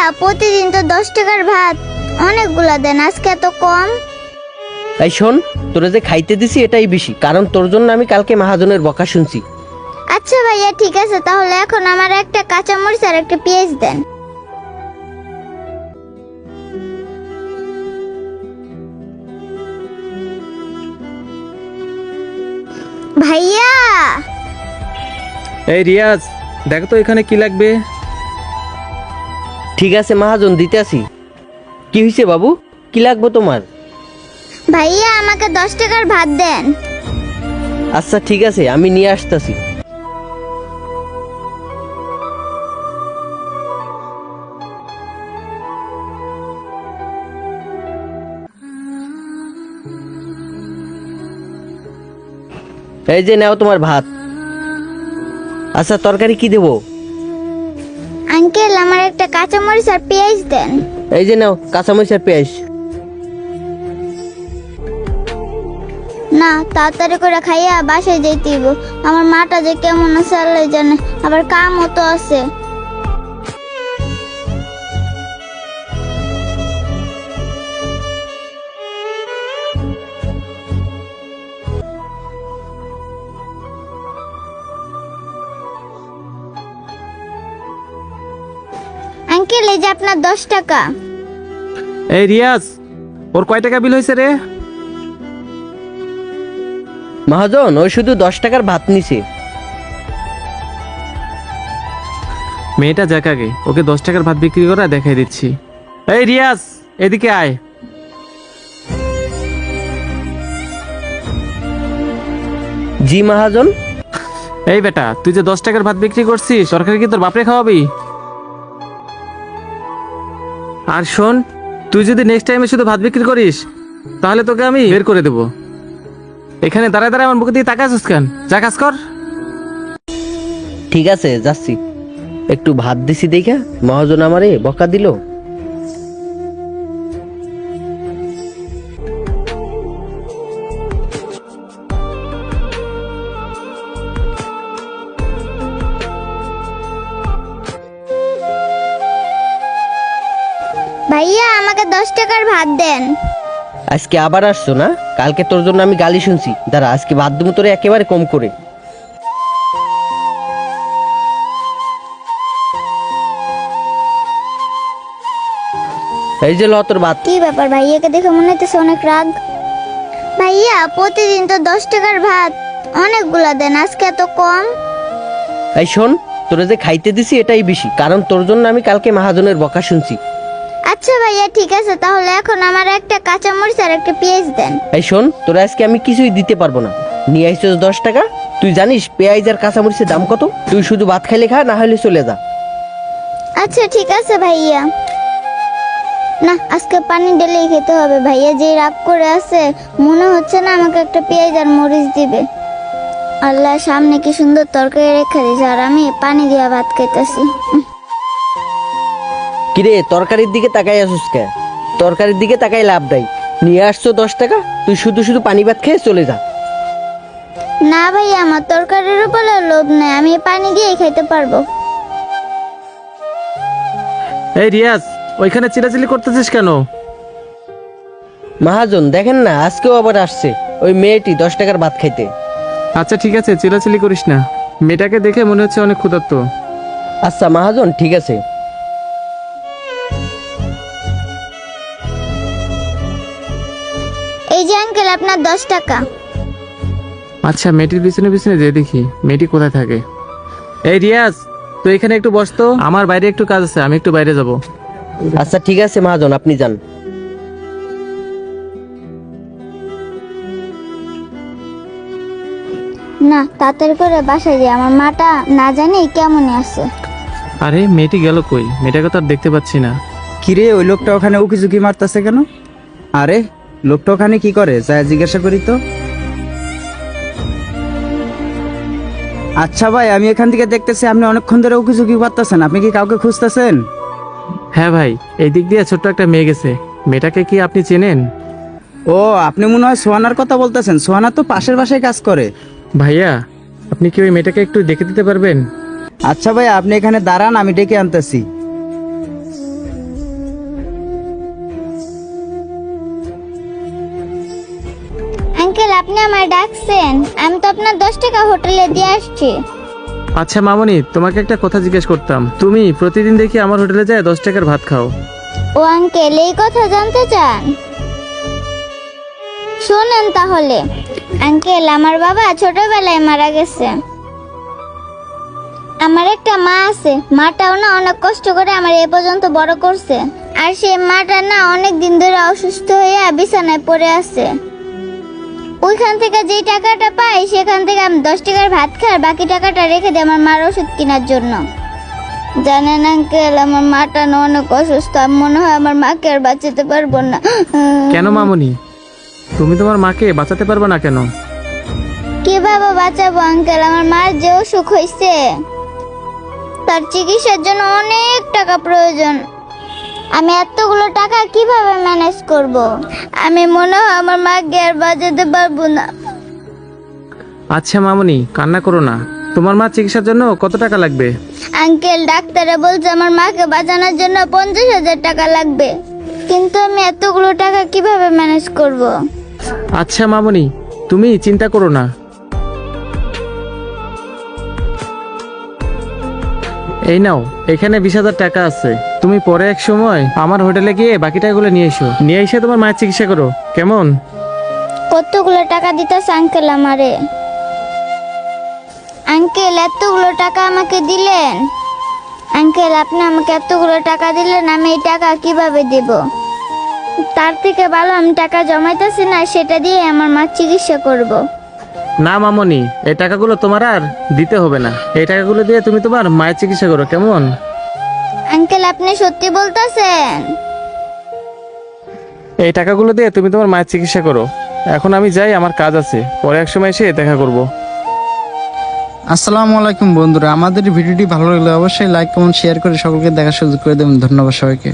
ভাইয়া প্রতিদিন তো 10 টাকার ভাত অনেকগুলা দেন, আজকে এত কম। এই শোন, তোরা যে খাইতে দিছি এটাই বেশি, কারণ তোর জন্য আমি কালকে মহাজনের বকা শুনছি। আচ্ছা ভাইয়া ঠিক আছে, তাহলে এখন আমার একটা কাঁচামরিচ আর একটা পেঁয়াজ দেন। ভাইয়া এই রিয়াজ, দেখো তো এখানে কি লাগবে। ঠিক আছে মহাজন, দিতে আসি। কি হয়েছে বাবু, কি লাগবে তোমার? ভাইয়া আমাকে 10 টাকার ভাত দেন। আচ্ছা ঠিক আছে, আমি নিয়ে আসতেছি। এই যে নাও তোমার ভাত। আচ্ছা তরকারি কি দেবো? আঙ্কেল আমার একটা কাঁচামরিচ আর পেঁয়াজ দেন। এই যে নাও কাঁচামরিচ আর পেঁয়াজ। না, তাড়াতাড়ি করে খাইয়া বাসায় যাইতে হইব। আমার মাটা যে কেমন আছে আল্লাহ জানে, আবার কামও তো আছে। আঙ্কেল এই যে আপনার 10 টাকা। এই রিয়াজ, ওর কয় টাকা বিল হয়েছে রে? মহাজন ওই শুধু 10 টাকার ভাত নিছে। মেয়েটা যাক আগে, ওকে 10 টাকার ভাত বিক্রি করা দেখাই দিচ্ছি। এই রিয়াজ, এদিকে আয়। জি মহাজন। এই বেটা, তুই যে 10 টাকার ভাত বিক্রি করছিস, সরকার কি তোর বাপরে খাওয়াবি? আর শোন, তুই যদি নেক্সট টাইমে শুধু ভাত বিক্রি করিস, তাহলে তোকে আমি বের করে দেব। এখানে দাঁড়ায় দাঁড়ায় আমার বুকে দিয়ে তাকায় আছিস কেন? যা কাজ কর। ঠিক আছে যাচ্ছি। একটু ভাত দিছি দেখা মহাজন আমারে বকা দিল। ভাইয়া আমাকে 10 টাকার ভাত দেন। আজকে আবার আসছো না? কালকে তোর জন্য আমি গালি শুনছি। দাঁড়া, আজকে ভাত দেবো তোরে একেবারে কম করে। এই যে ল তোর ভাত। কি ব্যাপার, ভাইয়াকে দেখে মনে হইতেছে অনেক রাগ। ভাইয়া প্রতিদিন তো 10 টাকার ভাত অনেকগুলা দেন, আজকে এত কম। এই শোন, তোরে যে খাইতে দিছি এটাই বেশি, কারণ তোর জন্য আমি কালকে মহাজনের বকা শুনছি। আচ্ছা ভাইয়া ঠিক আছে, তাহলে এখন আমার একটা কাঁচামরিচ আর একটা পেঁয়াজ দেন। এই শোন, তোরা আজকে আমি কিছুই দিতে পারবো না। নিয়ে আসছিস 10 টাকা। তুই জানিস পেঁয়াজ আর কাঁচামরিচের দাম কত? তুই শুধু ভাত খাইলে খা, না হলে চলে যা। আচ্ছা ঠিক আছে ভাইয়া। না, আজকে পানি ঢেলেই খেতে হবে। ভাইয়া যে রাগ করে আছে, মনে হচ্ছে না আমাকে একটা পেঁয়াজ আর মরিচ দিবে। আল্লাহ, সামনে কি সুন্দর তরকারি রেখে দিয়েছে, আর আমি পানি দিয়া ভাত খাইতেছি। কিরে তরকারির দিকে তাকাই আসুস কে? তরকারির দিকে তাকাই লাভ নাই। নিয়ে আসছো 10 টাকা, তুই শুধু শুধু পানি ভাত খেয়ে চলে যা। না ভাইয়া, আমার তরকারির উপরে লোভ নেই, আমি পানি দিয়ে খাইতে পারবো। এই রিয়াজ, ওইখানে চিল্লাচিল্লি করতেছিস কেন? মহাজন দেখেন না, আজকেও আবার আসছে ওই মেয়েটি 10 টাকার ভাত খাইতে। আচ্ছা ঠিক আছে, চিল্লাচিল্লি করিস না। মেয়েটাকে দেখে মনে হচ্ছে অনেক ক্ষুধার্ত। আচ্ছা মহাজন ঠিক আছে। এই যে আঙ্কেল আপনার 10 টাকা। আচ্ছা, মেয়েটির পিছনে পিছনে যে দেখি মেয়েটি কোথায় থাকে। এই রিয়াজ, তুই এখানে একটু বস তো, আমার বাইরে একটু কাজ আছে, আমি একটু বাইরে যাব। আচ্ছা ঠিক আছে মহাজন, আপনি যান। না, তাড়াতাড়ি করে বাসায় যাই, আমার মাটা না জানি কেমন আছে। আরে মেয়েটি গেল কই? মেয়েটাকে তো আর দেখতে পাচ্ছি না। কিরে, ওই লোকটা ওখানে উকিঝুঁকি মারতেছে কেন? আরে লোকটা ওখানে কি করে, যায় জিজ্ঞাসা করি তো। আচ্ছা ভাই, আমি এখান থেকে দেখতেছি আপনি অনেকক্ষণ ধরে উকিঝুঁকি মারতেছেন। আপনি কি কাউকে খুঁজতেছেন? হ্যাঁ ভাই, এই দিক দিয়ে ছোট্ট একটা মেয়ে গেছে। মেয়েটাকে কি আপনি চেনেন? ও, আপনি মনে হয় সোহানার কথা বলতেছেন। সোহানা তো পাশের বাসায় কাজ করে। ভাইয়া, আপনি কি ওই মেয়েটাকে একটু দেখে দিতে পারবেন? আচ্ছা ভাই, আপনি এখানে দাঁড়ান, আমি ডেকে আনতেছি। আমায় ডাকছেন? আমি তো আপনার 10 টাকা হোটেলে দিয়ে আসছি। আচ্ছা মামনি, তোমাকে একটা কথা জিজ্ঞেস করতাম, তুমি প্রতিদিন দেখি আমার হোটেলে যায় 10 টাকার ভাত খাও। ও আঙ্কেল, এই কথা জানতে চান? শোনেন তাহলে আঙ্কেল, আমার বাবা ছোটবেলায় মারা গেছে। আমার একটা মা আছে, মাটাও না অনেক কষ্ট করে আমার এ পর্যন্ত বড় করছে। আর সেই মাটা না অনেক দিন ধরে অসুস্থ হয়ে বিছানায় পড়ে আছে। ওইখান থেকে যে টাকাটা পাই সেখান থেকে আমি 10 টাকার ভাত খাই, আর বাকি টাকাটা রেখে দিই আমার মার ওষুধ কেনার জন্য। জানেন আঙ্কেল, আমার মাটা না অনেক অসুস্থ, আমি মনে হয় আমার মাকে আর বাঁচাতে পারবো না। কেন মামনি, তুমি তোমার মাকে বাঁচাতে পারবে না কেন? কিভাবে বাঁচাবো আঙ্কেল? আমার মার যে অসুখ হয়েছে তার চিকিৎসার জন্য অনেক টাকা প্রয়োজন। আমি এতগুলো টাকা কিভাবে ম্যানেজ করব? আমি মনে হয় আমার মাকে আর বাঁচাতে পারবো না। আচ্ছা মামনি, কান্না করো না। তোমার মা চিকিৎসার জন্য কত টাকা লাগবে? আঙ্কেল, ডাক্তারে বলছে আমার মাকে বাঁচানোর জন্য 50,000 টাকা লাগবে, কিন্তু আমি এতগুলো টাকা কিভাবে ম্যানেজ করব? আচ্ছা মামনি, তুমি চিন্তা করো না। এই নাও, এখানে 20,000 টাকা আছে। তুমি পরে এক সময় আমার হোটেলে গিয়ে বাকি টাকাগুলো নিয়ে এসো, নিয়ে এসে তোমার মায়ের চিকিৎসা করো, কেমন? কতগুলো টাকা দিতেছে আঙ্কেল আমারে? আঙ্কেল, এতগুলো টাকা আমাকে দিলেন? আঙ্কেল, আপনি আমাকে এতগুলো টাকা দিলেন, আমি এই টাকা কিভাবে দেব? তার থেকে ভালো আমি টাকা জমাইতেছি না, সেটা দিয়ে আমার মার চিকিৎসা করব। না মামনি, এই টাকাগুলো তোমার আর দিতে হবে না। এই টাকাগুলো দিয়ে তুমি তোমার মায়ের চিকিৎসা করো, কেমন? আঙ্কেল, আপনি সত্যি বলতেছেন? এই টাকাগুলো দিয়ে তুমি তোমার মায়ের চিকিৎসা করো। এখন আমি যাই, আমার কাজ আছে, পরে এক সময় এসে দেখা করব। আসসালামু আলাইকুম বন্ধুরা, আমাদের ভিডিওটি ভালো লাগলে অবশ্যই লাইক কমেন্ট শেয়ার করে সকলকে দেখার সুযোগ করে দেবেন। ধন্যবাদ সবাইকে।